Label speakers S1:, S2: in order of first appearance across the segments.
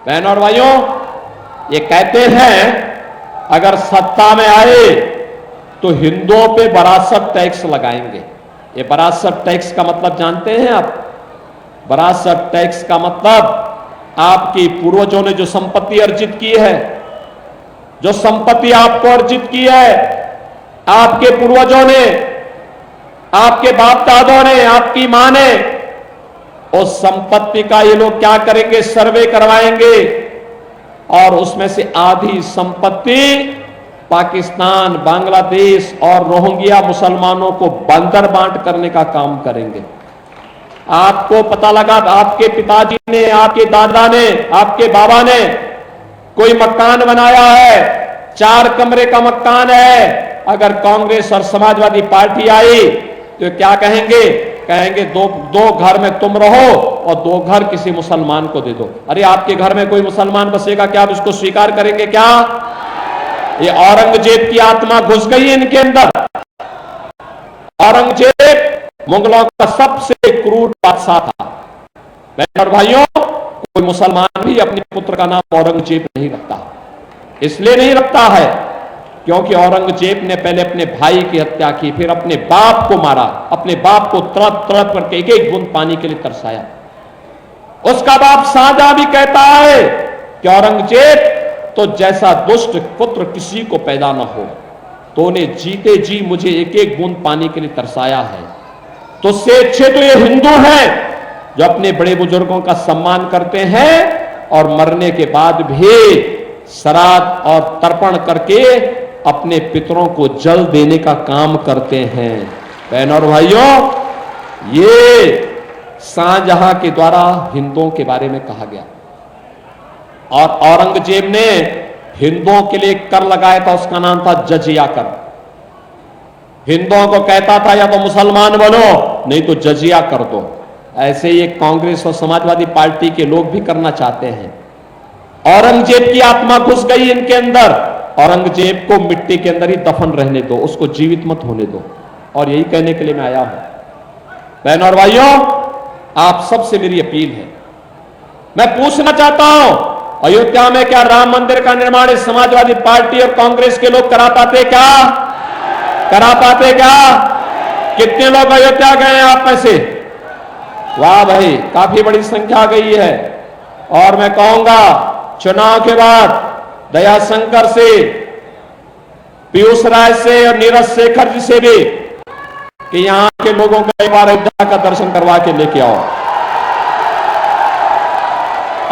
S1: बहनों और भाइयों, ये कहते हैं अगर सत्ता में आए तो हिंदुओं पे वरासत टैक्स लगाएंगे। ये वरासत टैक्स का मतलब जानते हैं आप? वरासत टैक्स का मतलब आपकी पूर्वजों ने जो संपत्ति अर्जित की है, जो संपत्ति आपको अर्जित की है, आपके पूर्वजों ने, आपके बाप दादों ने, आपकी मां ने, उस संपत्ति का ये लोग क्या करेंगे? सर्वे करवाएंगे और उसमें से आधी संपत्ति पाकिस्तान, बांग्लादेश और रोहिंग्या मुसलमानों को बंदर बांट करने का काम करेंगे। आपको पता लगा, आपके पिताजी ने, आपके दादा ने, आपके बाबा ने कोई मकान बनाया है, 4 कमरे का मकान है। अगर कांग्रेस और समाजवादी पार्टी आई तो क्या कहेंगे? कहेंगे दो घर में तुम रहो और 2 घर किसी मुसलमान को दे दो। अरे आपके घर में कोई मुसलमान बसेगा, क्या आप इसको स्वीकार करेंगे क्या? ये औरंगजेब की आत्मा घुस गई है इनके अंदर। औरंगजेब मुगलों का सबसे क्रूर बादशाह था। बहनों और भाइयों, कोई मुसलमान भी अपने पुत्र का नाम औरंगजेब नहीं रखता। इसलिए नहीं रखता है क्योंकि औरंगजेब ने पहले अपने भाई की हत्या की, फिर अपने बाप को मारा, अपने बाप को तड़प तड़प करके एक एक बूंद पानी के लिए तरसाया। उसका बाप शाहजहां भी कहता है कि औरंगजेब तो जैसा दुष्ट पुत्र किसी को पैदा न हो, तो ने जीते जी मुझे एक एक बूंद पानी के लिए तरसाया है। तो उससे अच्छे तो ये हिंदू हैं जो अपने बड़े बुजुर्गों का सम्मान करते हैं और मरने के बाद भी श्राद्ध और तर्पण करके अपने पितरों को जल देने का काम करते हैं। बहनों और भाइयों, ये शाहजहां के द्वारा हिंदुओं के बारे में कहा गया। और औरंगजेब ने हिंदुओं के लिए कर लगाया था, उसका नाम था जजिया कर। हिंदुओं को कहता था या तो मुसलमान बनो, नहीं तो जजिया कर दो। ऐसे ही कांग्रेस और समाजवादी पार्टी के लोग भी करना चाहते हैं। औरंगजेब की आत्मा घुस गई इनके अंदर। औरंगजेब को मिट्टी के अंदर ही दफन रहने दो, उसको जीवित मत होने दो। और यही कहने के लिए मैं आया हूं। बहनों और भाइयों, आप सबसे मेरी अपील है, मैं पूछना चाहता हूं, अयोध्या में क्या राम मंदिर का निर्माण इस समाजवादी पार्टी और कांग्रेस के लोग करा पाते क्या? करा पाते क्या? कितने लोग अयोध्या गए हैं आप में से? वाह भाई, काफी बड़ी संख्या गई है। और मैं कहूंगा चुनाव के बाद दयाशंकर से, पीयूष राय से और नीरज शेखर जी से भी कि यहां के लोगों को एक बार अयोध्या का दर्शन करवा के लेके आओ।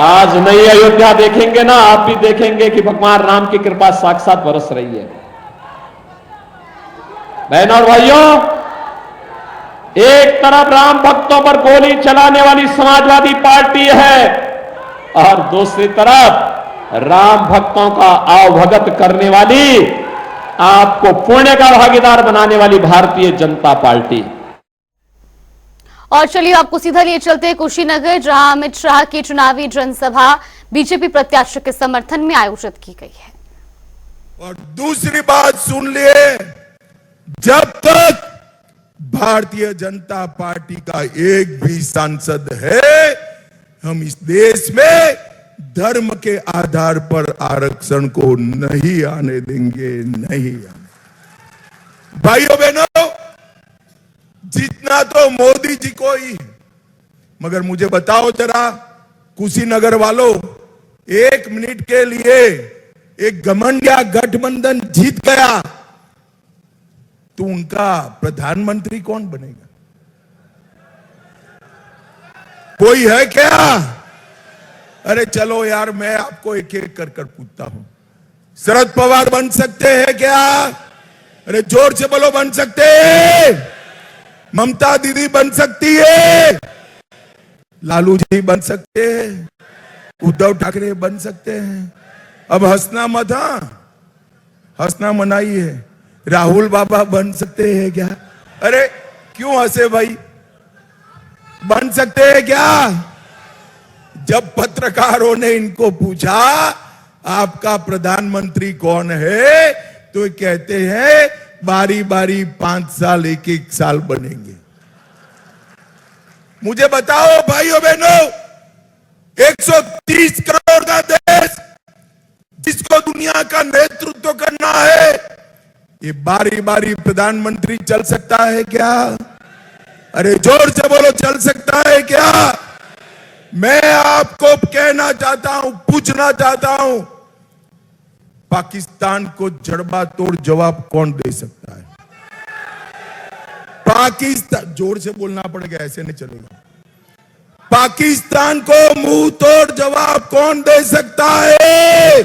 S1: आज नई अयोध्या देखेंगे ना, आप भी देखेंगे कि भगवान राम की कृपा साक्षात बरस रही है। बहनों और भाइयों, एक तरफ राम भक्तों पर गोली चलाने वाली समाजवादी पार्टी है और दूसरी तरफ राम भक्तों का आवभगत करने वाली, आपको पुण्य का भागीदार बनाने वाली भारतीय जनता पार्टी।
S2: और चलिए आपको सीधा लिए चलते हैं कुशीनगर, जहां अमित शाह की चुनावी जनसभा बीजेपी प्रत्याशी के समर्थन में आयोजित की गई है।
S3: और दूसरी बात सुन लिए, जब तक भारतीय जनता पार्टी का एक भी सांसद है, हम इस देश में धर्म के आधार पर आरक्षण को नहीं आने देंगे, नहीं आने। भाइयों बहनों, जितना तो मोदी जी को ही, मगर मुझे बताओ जरा कुशीनगर वालों, 1 मिनट के लिए एक घमंडिया गठबंधन जीत गया तो उनका प्रधानमंत्री कौन बनेगा? कोई है क्या? अरे चलो यार, मैं आपको एक एक कर पूछता हूं। शरद पवार बन सकते हैं क्या? अरे जोर से बोलो, बन सकते हैं? ममता दीदी बन सकती है? लालू जी बन सकते हैं? उद्धव ठाकरे बन सकते हैं? अब हंसना मत, हंसना मनाही है। राहुल बाबा बन सकते हैं क्या? अरे क्यों हंसे भाई? बन सकते हैं क्या? जब पत्रकारों ने इनको पूछा आपका प्रधानमंत्री कौन है, तो कहते हैं बारी बारी 5 साल, 1-1 साल बनेंगे। मुझे बताओ भाइयों बहनों, 130 करोड़ का ये बारी बारी प्रधानमंत्री चल सकता है क्या? अरे जोर से बोलो, चल सकता है क्या? मैं आपको कहना चाहता हूं, पूछना चाहता हूं, पाकिस्तान को जड़बा तोड़ जवाब कौन दे सकता है? पाकिस्तान, जोर से बोलना पड़ेगा, ऐसे नहीं चलेगा। पाकिस्तान को मुंह तोड़ जवाब कौन दे सकता है?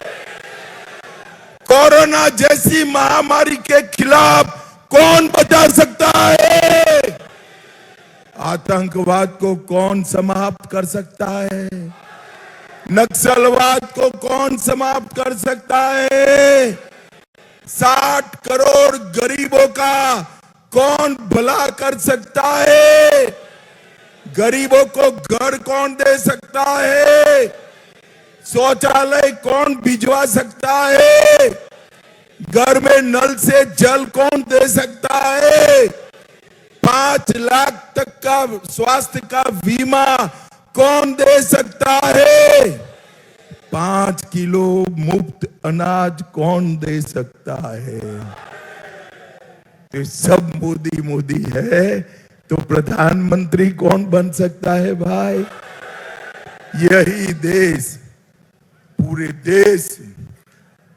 S3: कोरोना जैसी महामारी के खिलाफ कौन बचा सकता है? आतंकवाद को कौन समाप्त कर सकता है? नक्सलवाद को कौन समाप्त कर सकता है? 60 करोड़ गरीबों का कौन भला कर सकता है? गरीबों को घर कौन दे सकता है? शौचालय कौन भिजवा सकता है? घर में नल से जल कौन दे सकता है? 5 लाख तक का स्वास्थ्य का बीमा कौन दे सकता है? 5 किलो मुफ्त अनाज कौन दे सकता है? तो सब मोदी मोदी है, तो प्रधानमंत्री कौन बन सकता है भाई? यही देश, पूरे देश,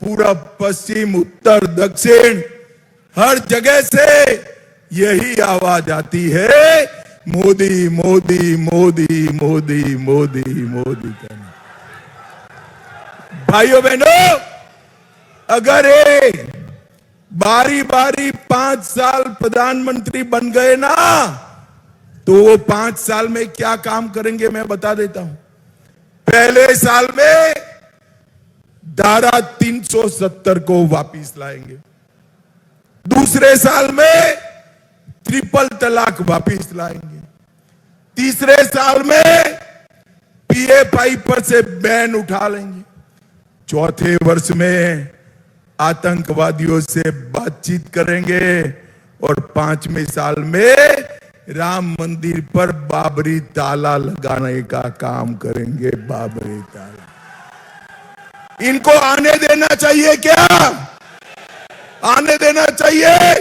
S3: पूरा पश्चिम उत्तर दक्षिण हर जगह से यही आवाज आती है, मोदी मोदी मोदी मोदी मोदी मोदी करना। भाइयों बहनों, अगर ये बारी बारी 5 साल प्रधानमंत्री बन गए ना, तो वो 5 साल में क्या काम करेंगे मैं बता देता हूं। पहले साल में धारा 370 को वापिस लाएंगे। दूसरे साल में ट्रिपल तलाक वापिस लाएंगे। तीसरे साल में पीएफआई पर से बैन उठा लेंगे। चौथे वर्ष में आतंकवादियों से बातचीत करेंगे और 5वें साल में राम मंदिर पर बाबरी ताला लगाने का काम करेंगे। बाबरी ताला इनको आने देना चाहिए क्या? आने देना चाहिए?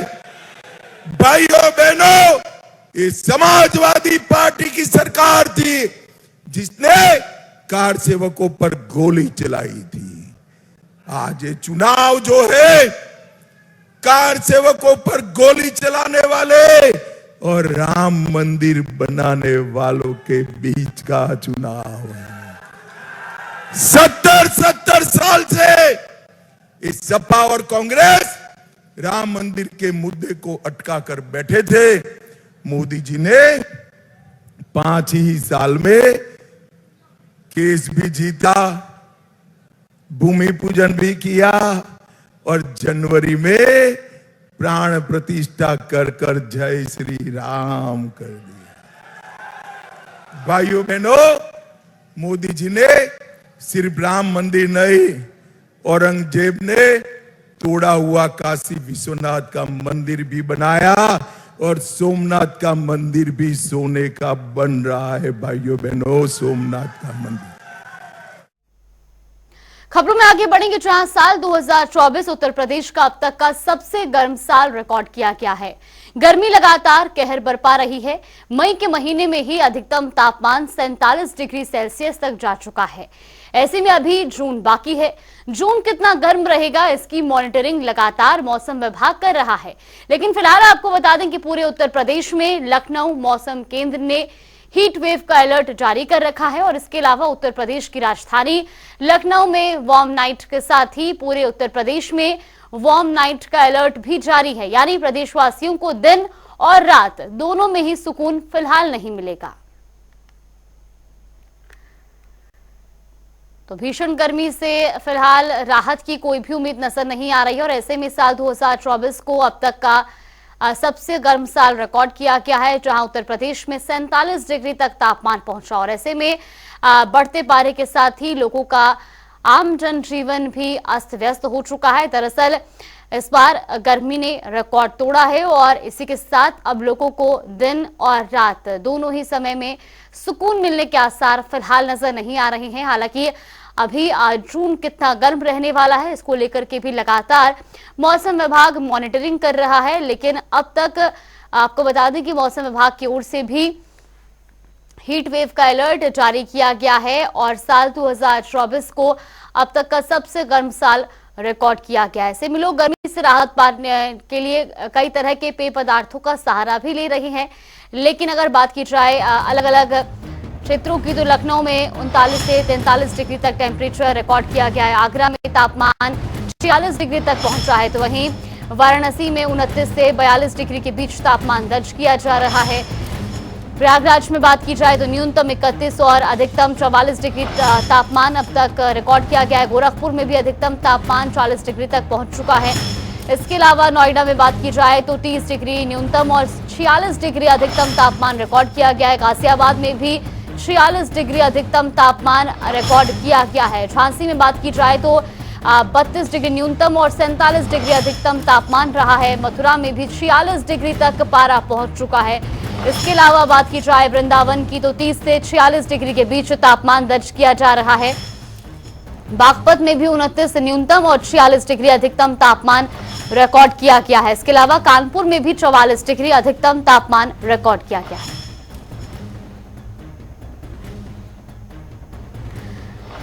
S3: भाइयों बहनों, ये समाजवादी पार्टी की सरकार थी जिसने कार सेवकों पर गोली चलाई थी। आज ये चुनाव जो है, कार सेवकों पर गोली चलाने वाले और राम मंदिर बनाने वालों के बीच का चुनाव है। 70 साल से इस सपा और कांग्रेस राम मंदिर के मुद्दे को अटका कर बैठे थे। मोदी जी ने 5 ही साल में केस भी जीता, भूमि पूजन भी किया और जनवरी में प्राण प्रतिष्ठा कर कर जय श्री राम कर दिया। भाइयों बहनों, मोदी जी ने सिर्फ राम मंदिर नहीं, औरंगजेब ने तोड़ा हुआ काशी विश्वनाथ का मंदिर भी बनाया और सोमनाथ का मंदिर भी सोने का बन रहा है। भाइयों बहनों, सोमनाथ का मंदिर।
S2: खबरों में आगे बढ़ेंगे, जहां साल 2024 उत्तर प्रदेश का अब तक का सबसे गर्म साल रिकॉर्ड किया गया है। गर्मी लगातार कहर बरपा रही है। मई के महीने में ही अधिकतम तापमान 47 डिग्री सेल्सियस तक जा चुका है। ऐसे में अभी जून बाकी है। जून कितना गर्म रहेगा, इसकी मॉनिटरिंग लगातार मौसम विभाग कर रहा है। लेकिन फिलहाल आपको बता दें कि पूरे उत्तर प्रदेश में लखनऊ मौसम केंद्र ने हीट वेव का अलर्ट जारी कर रखा है और इसके अलावा उत्तर प्रदेश की राजधानी लखनऊ में वार्म नाइट के साथ ही पूरे उत्तर प्रदेश में वार्म नाइट का अलर्ट भी जारी है। यानी प्रदेशवासियों को दिन और रात दोनों में ही सुकून फिलहाल नहीं मिलेगा। तो भीषण गर्मी से फिलहाल राहत की कोई भी उम्मीद नजर नहीं आ रही है और ऐसे में साल 2024 को अब तक का सबसे गर्म साल रिकॉर्ड किया गया है, जहां उत्तर प्रदेश में 47 डिग्री तक तापमान पहुंचा और ऐसे में बढ़ते पारे के साथ ही लोगों का आम जनजीवन भी अस्त व्यस्त हो चुका है। दरअसल इस बार गर्मी ने रिकॉर्ड तोड़ा है और इसी के साथ अब लोगों को दिन और रात दोनों ही समय में सुकून मिलने के आसार फिलहाल नजर नहीं आ रहे हैं। हालांकि अभी जून कितना गर्म रहने वाला है, इसको लेकर के भी लगातार मौसम विभाग मॉनिटरिंग कर रहा है। लेकिन अब तक आपको बता दें कि मौसम विभाग की ओर से भी हीट वेव का अलर्ट जारी किया गया है और साल 2024 को अब तक का सबसे गर्म साल रिकॉर्ड किया गया है। ऐसे में लोग गर्मी से राहत पाने के लिए कई तरह के पेय पदार्थों का सहारा भी ले रहे हैं। लेकिन अगर बात की जाए अलग अलग क्षेत्रों की, तो लखनऊ में 39 से 43 डिग्री तक टेम्परेचर रिकॉर्ड किया गया है। आगरा में तापमान 46 डिग्री तक पहुंचा है, तो वहीं वाराणसी में 29 से 42 डिग्री के बीच तापमान दर्ज किया जा रहा है। प्रयागराज में बात की जाए तो न्यूनतम 31 और अधिकतम 44 डिग्री तापमान अब तक रिकॉर्ड किया गया है। गोरखपुर में भी अधिकतम तापमान 40 डिग्री तक पहुंच चुका है। इसके अलावा नोएडा में बात की जाए तो 30 डिग्री न्यूनतम और 46 डिग्री अधिकतम तापमान रिकॉर्ड किया गया है। गाजियाबाद में भी 46 डिग्री अधिकतम तापमान रिकॉर्ड किया गया है। झांसी में बात की जाए तो 32 डिग्री न्यूनतम और 47 डिग्री अधिकतम तापमान रहा है। मथुरा में भी 46 डिग्री तक पारा पहुंच चुका है। इसके अलावा बात की जाए वृंदावन की तो 30 से 46 डिग्री के बीच तापमान दर्ज किया जा रहा है। बागपत में भी 29 न्यूनतम और 46 डिग्री अधिकतम तापमान रिकॉर्ड किया गया है। इसके अलावा कानपुर में भी 44 डिग्री अधिकतम तापमान रिकॉर्ड किया गया है।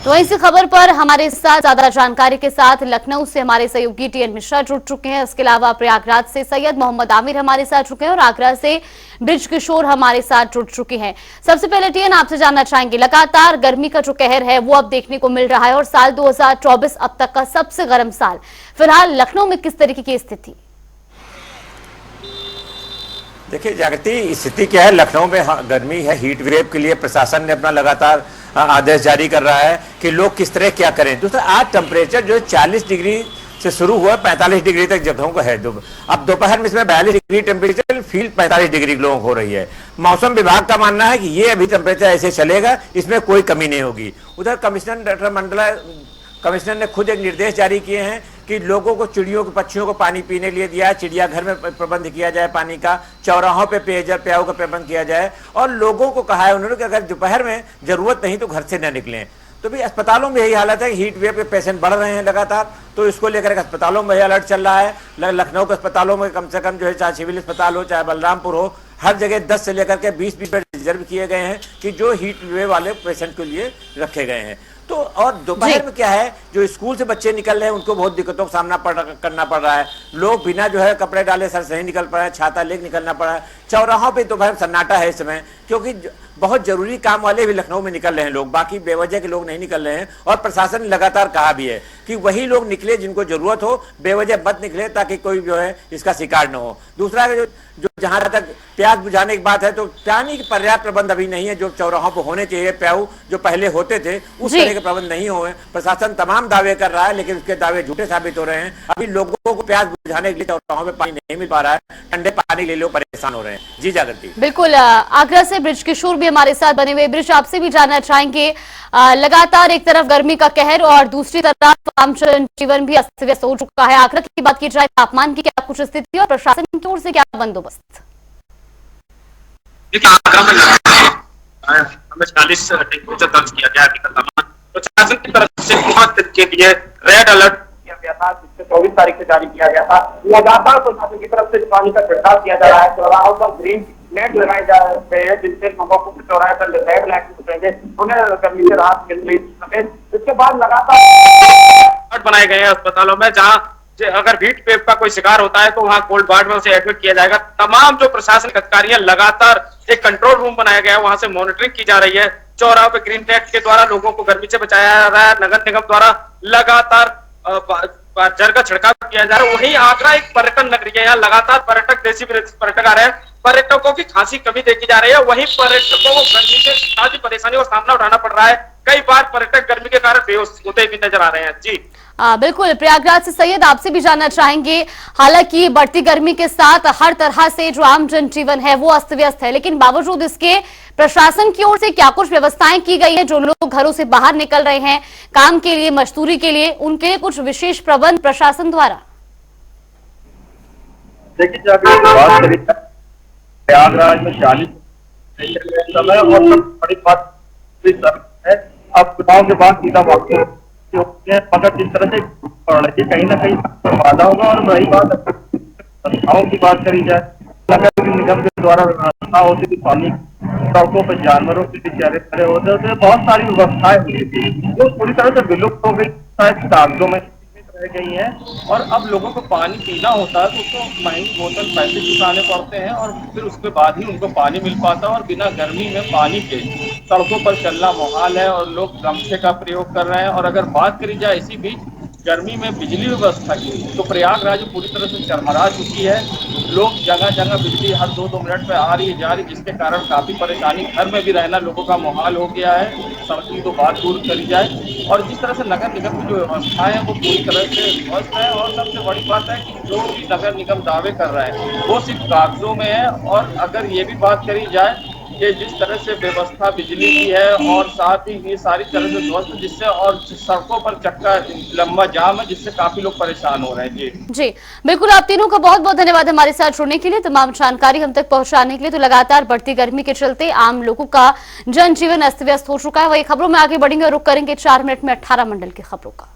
S2: तो इस खबर पर हमारे साथ ज्यादा जानकारी के साथ लखनऊ से हमारे सहयोगी टीएन मिश्रा जुड़ चुके हैं। इसके अलावा प्रयागराज से सैयद मोहम्मद आमिर हमारे साथ जुड़े हैं और आगरा से ब्रिज किशोर हमारे साथ जुड़ चुके हैं। सबसे पहले टीएन आपसे जानना चाहेंगे, लगातार गर्मी का जो कहर है वो अब देखने को मिल रहा है और साल 2024 अब तक का सबसे गर्म साल, फिलहाल लखनऊ में किस तरीके की स्थिति?
S4: देखिए जागृति, स्थिति क्या है, लखनऊ में गर्मी है। हीट वेव के लिए प्रशासन ने अपना लगातार आदेश जारी कर रहा है कि लोग किस तरह क्या करें। दूसरा, आज टेम्परेचर जो 40 डिग्री से शुरू हुआ 45 डिग्री तक जगहों को है। अब दोपहर में इसमें 42 डिग्री टेम्परेचर, फील 45 डिग्री लोगों को हो रही है। मौसम विभाग का मानना है कि ये अभी टेम्परेचर ऐसे चलेगा, इसमें कोई कमी नहीं होगी। उधर कमिश्नर डॉक्टर मंडला कमिश्नर ने खुद एक निर्देश जारी किए हैं कि लोगों को, चिड़ियों को, पक्षियों को पानी पीने के लिए दिया है। चिड़ियाघर में प्रबंध किया जाए पानी का, चौराहों पे पेयजल प्याऊ का प्रबंध किया जाए और लोगों को कहा है उन्होंने कि अगर दोपहर में जरूरत नहीं तो घर से न निकलें। तो भी अस्पतालों में यही हालत है कि हीट वेव के पेशेंट बढ़ रहे हैं लगातार, तो इसको लेकर अस्पतालों में अलर्ट चल रहा है। लखनऊ के अस्पतालों में कम से कम जो है, चाहे सिविल अस्पताल हो चाहे बलरामपुर हो, हर जगह 10 से लेकर के 20 बेड रिजर्व किए गए हैं कि जो हीट वेव वाले पेशेंट के लिए रखे गए हैं। तो और दोपहर में क्या है, जो स्कूल से बच्चे निकल रहे हैं उनको बहुत दिक्कतों का सामना करना पड़ रहा है। लोग बिना जो है कपड़े डाले सर से नहीं निकल पा रहे हैं, छाता लेकर निकलना पड़ रहा है। चौराहों पे दोपहर सन्नाटा है इस समय, क्योंकि बहुत जरूरी काम वाले भी लखनऊ में निकल रहे हैं लोग, बाकी बेवजह के लोग नहीं निकल रहे हैं। और प्रशासन ने लगातार कहा भी है कि वही लोग निकले जिनको जरूरत हो, बेवजह मत निकले ताकि कोई जो है इसका शिकार न हो। दूसरा, जो जहां तक प्यास बुझाने की बात है, तो पानी के पर्याप्त प्रबंध अभी नहीं है। जो चौराहों पर होने चाहिए प्याऊ जो पहले होते थे, उस तरह के प्रबंध नहीं हुए। प्रशासन तमाम दावे कर रहा है लेकिन उसके दावे झूठे साबित हो रहे हैं। अभी लोगों को प्यास बुझाने के लिए चौराहों पर पानी नहीं मिल पा रहा है, ठंडे पानी ले लो, परेशान हो रहे हैं। जी जागृति।
S2: बिल्कुल, आगरा से ब्रिज किशोर भी हमारे साथ बने हुए। ब्रिज, आपसे भी जानना चाहेंगे, लगातार एक तरफ गर्मी का कहर और दूसरी तरफ आम जनजीवन भी अस्त व्यस्त हो चुका है। आगरा की बात की जाए, तापमान की क्या कुछ स्थिति और प्रशासन की ओर से क्या बंदोबस्त?
S5: आगरा में हमें 40 टेम्परेचर दर्ज किया गया तापमान। प्रशासन की तरफ से के लिए रेड अलर्ट किया गया था, जिससे 24 तारीख से जारी किया गया था। लगातार प्रशासन की तरफ से पानी का छिड़काव किया जा रहा है। चौराहों पर ग्रीन नेट लगाए जा रहे हैं, जिससे लोगों को चौराहे पर रेड लाइट उन्हें गर्मी से राहत मिल सके। इसके बाद लगातार बनाए गए हैं अस्पतालों में, जहां अगर हीट वेव का कोई शिकार होता है तो वहां कोल्ड वार्ड में उसे एडमिट किया जाएगा। तमाम जो प्रशासनिक अधिकारियां, लगातार एक कंट्रोल रूम बनाया गया है, वहां से मॉनिटरिंग की जा रही है। चौराहों पे ग्रीन नेट के द्वारा लोगों को गर्मी से बचाया जा रहा है। नगर निगम द्वारा लगातार जल का छिड़काव किया जा रहा है। वहीं आगरा एक पर्यटन नगरी है, यहाँ लगातार पर्यटक, देशी पर्यटक आ रहे हैं। पर्यटकों की खासी कमी देखी जा रही है। वहीं पर्यटकों को गर्मी से काफी परेशानियों का सामना उठाना पड़ रहा है। कई बार पर्यटक गर्मी के कारण बेहोश होते भी नजर आ रहे हैं। जी
S2: बिल्कुल, प्रयागराज से सैयद, आपसे भी जानना चाहेंगे, हालांकि बढ़ती गर्मी के साथ हर तरह से जो आम जनजीवन है वो अस्त व्यस्त है, लेकिन बावजूद इसके प्रशासन की ओर से क्या कुछ व्यवस्थाएं की गई है? जो लोग घरों से बाहर निकल रहे हैं काम के लिए, मजदूरी के लिए, उनके लिए कुछ विशेष प्रबंध प्रशासन द्वारा?
S6: देखिए, जब बात करें प्रयागराज में 40 समय और बड़ी बात है, अब चुनाव के बाद सीधा वापस मगर जिस तरह से पड़ रही है कहीं ना कहीं वादा होगा। और वही बात संस्थाओं की बात करी जाए, नगर निगम के द्वारा व्यवस्था होती थी, पानी सड़कों पर जानवरों के लिए चरे खड़े होते थे, बहुत सारी व्यवस्थाएं हुई थी जो पूरी तरह से विलुप्त हो गई, शायद कागजों में रह गई हैं। और अब लोगों को पानी पीना होता है तो उसको महंगी बोतल पैसे चुकाने पड़ते हैं और फिर उसके बाद ही उनको पानी मिल पाता है। और बिना गर्मी में पानी के सड़कों पर चलना मुहाल है और लोग गमछे का प्रयोग कर रहे हैं। और अगर बात करी जाए इसी बीच गर्मी में बिजली व्यवस्था की, तो प्रयागराज पूरी तरह से चरमरा चुकी है। लोग जगह जगह बिजली हर 2-2 मिनट पे आ रही है जा रही, जिसके कारण काफी परेशानी, घर में भी रहना लोगों का मुहाल हो गया है। सड़क की तो बात दूर करी जाए। और जिस तरह से नगर निगम की जो व्यवस्था है वो पूरी तरह से ध्वस्त है। और सबसे बड़ी बात है कि जो भी नगर निगम दावे कर रहा है वो सिर्फ कागजों में है। और अगर ये भी बात करी जाए कि जिस तरह से व्यवस्था बिजली की है और साथ ही ये सारी तरह से ध्वस्त, जिससे और सड़कों पर चक्का लंबा जाम है, जिससे काफी लोग परेशान हो रहे हैं। जी
S2: बिल्कुल, आप तीनों का बहुत बहुत धन्यवाद हमारे साथ जुड़ने के लिए, तमाम जानकारी हम तक पहुंचाने के लिए। तो लगातार बढ़ती गर्मी के चलते आम लोगों का जनजीवन अस्त व्यस्त हो चुका है। वही खबरों में आगे बढ़ेंगे और रुक करेंगे 4 मिनट में 18 मंडल की खबरों का।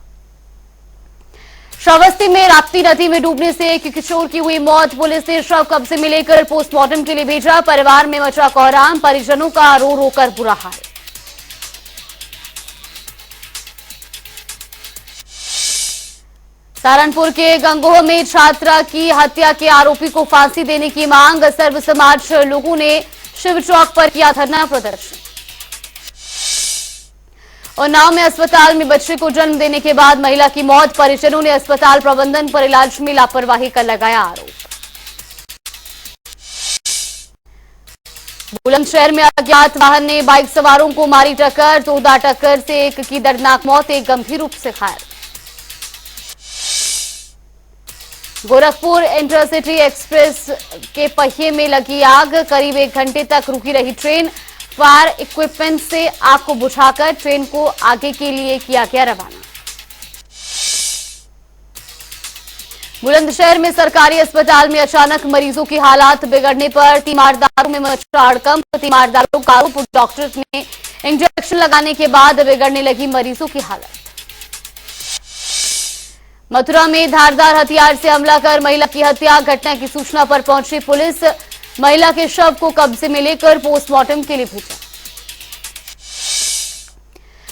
S2: श्रावस्ती में राप्ती नदी में डूबने से एक किशोर की हुई मौत, पुलिस ने शव कब्जे में लेकर पोस्टमार्टम के लिए भेजा। परिवार में मचा कोहराम, परिजनों का रो रो कर बुरा हाल। सहारनपुर के गंगोह में छात्रा की हत्या के आरोपी को फांसी देने की मांग, सर्व समाज लोगों ने शिव चौक पर किया धरना प्रदर्शन। उन्नाव में अस्पताल में बच्चे को जन्म देने के बाद महिला की मौत, परिजनों ने अस्पताल प्रबंधन पर इलाज में लापरवाही का लगाया आरोप। बुलंदशहर में अज्ञात वाहन ने बाइक सवारों को मारी टक्कर, तोड़ा टक्कर से एक की दर्दनाक मौत, एक गंभीर रूप से घायल। गोरखपुर इंटरसिटी एक्सप्रेस के पहिए में लगी आग, करीब 1 घंटे तक रुकी रही ट्रेन। फायर इक्विपमेंट से आग को बुझाकर ट्रेन को आगे के लिए किया गया रवाना। बुलंदशहर में सरकारी अस्पताल में अचानक मरीजों की हालात बिगड़ने पर तीमारदारों में मचा हड़कंप, तीमारदारों का आरोप डॉक्टर ने इंजेक्शन लगाने के बाद बिगड़ने लगी मरीजों की हालत। मथुरा में धारदार हथियार से हमला कर महिला की हत्या, घटना की सूचना पर पहुंची पुलिस, महिला के शव को कब्जे में लेकर पोस्टमार्टम के लिए भेजा।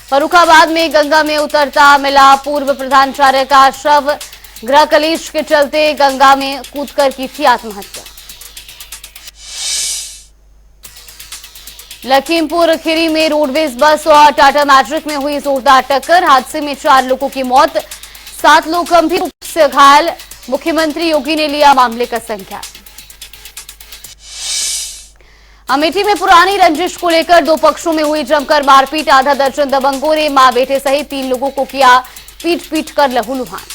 S2: फर्रुखाबाद में गंगा में उतरता मिला पूर्व प्रधानाचार्य का शव, गृह कलेश के चलते गंगा में कूदकर की थी आत्महत्या। लखीमपुर खीरी में रोडवेज बस और टाटा मैजिक में हुई जोरदार टक्कर, हादसे में 4 लोगों की मौत, 7 लोग गंभीर रूप से घायल। मुख्यमंत्री योगी ने लिया मामले का संज्ञान। अमेठी में पुरानी रंजिश को लेकर 2 पक्षों में हुई जमकर मारपीट, आधा दर्जन दबंगों ने मां बेटे सहित 3 लोगों को किया पीट कर लहूलुहान।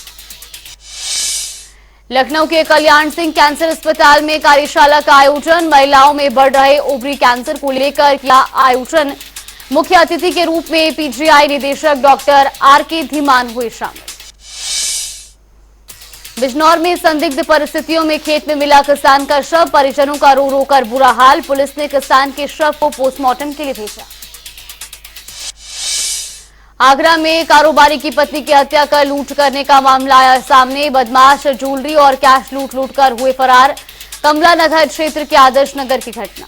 S2: लखनऊ के कल्याण सिंह कैंसर अस्पताल में कार्यशाला का आयोजन, महिलाओं में बढ़ रहे ओवरी कैंसर को लेकर किया आयोजन। मुख्य अतिथि के रूप में पीजीआई निदेशक डॉक्टर आर.के. धीमान हुए शामिल। बिजनौर में संदिग्ध परिस्थितियों में खेत में मिला किसान का शव, परिजनों का रो रो कर बुरा हाल, पुलिस ने किसान के शव को पोस्टमार्टम के लिए भेजा। आगरा में कारोबारी की पत्नी की हत्या कर लूट करने का मामला आया सामने, बदमाश ज्वेलरी और कैश लूट कर हुए फरार, कमला नगर क्षेत्र के आदर्श नगर की घटना।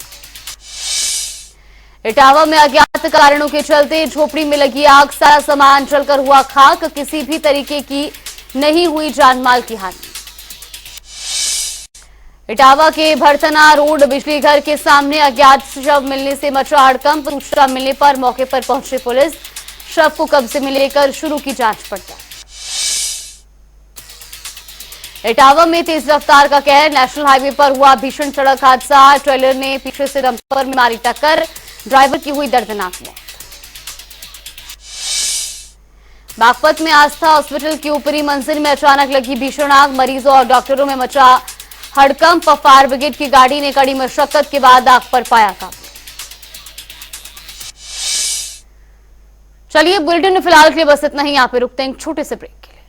S2: इटावा में अज्ञात कारणों के चलते झोपड़ी में लगी आग, सारा सामान जलकर हुआ खाक, किसी भी तरीके की नहीं हुई जानमाल की हानि। इटावा के भरतना रोड बिजली घर के सामने अज्ञात शव मिलने से मचा हड़कंप, सूचना मिलने पर मौके पर पहुंची पुलिस, शव को कब्जे में लेकर शुरू की जांच पड़ताल। इटावा में तेज रफ्तार का कहर, नेशनल हाईवे पर हुआ भीषण सड़क हादसा, ट्रेलर ने पीछे से डंपर में मारी टक्कर, ड्राइवर की हुई दर्दनाक मौत। बागपत में आस्था हॉस्पिटल की ऊपरी मंजिल में अचानक लगी भीषण आग, मरीजों और डॉक्टरों में मचा हड़कंप, फायर ब्रिगेड की गाड़ी ने कड़ी मशक्कत के बाद आग पर पाया काबू। चलिए बुलेटिन में फिलहाल के लिए बस इतना ही, यहाँ पे रुकते हैं छोटे से ब्रेक के लिए।